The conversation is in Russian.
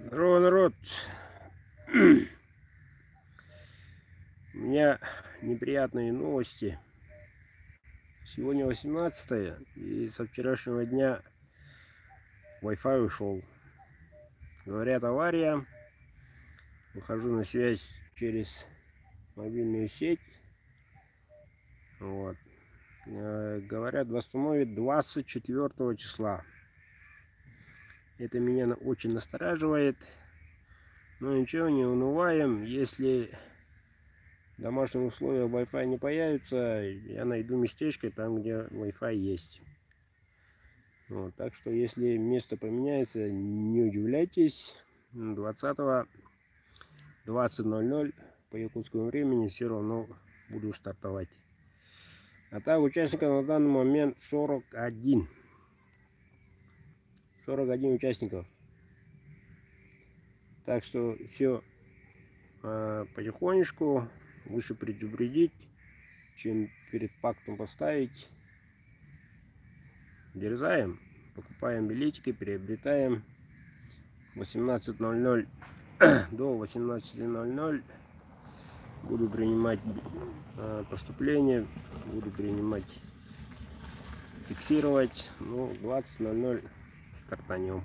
Здорово, народ! У меня неприятные новости. Сегодня 18 и со вчерашнего дня Wi-Fi ушел. Говорят, авария. Выхожу на связь через мобильную сеть. Вот. Говорят, восстановит 24 числа. Это меня очень настораживает. Но ничего, не унываем. Если в домашних условиях Wi-Fi не появится, я найду местечко там, где Wi-Fi есть. Вот, так что, если место поменяется, не удивляйтесь. 20-го 20:00 по якутскому времени все равно буду стартовать. А так, участников на данный момент 41 участников. Так что все потихонечку. Лучше предупредить, чем перед фактом поставить. Дерзаем, покупаем билетики, приобретаем. 18:00 до 18:00 буду принимать поступление, буду принимать, фиксировать. Ну, 20:00 стартанем.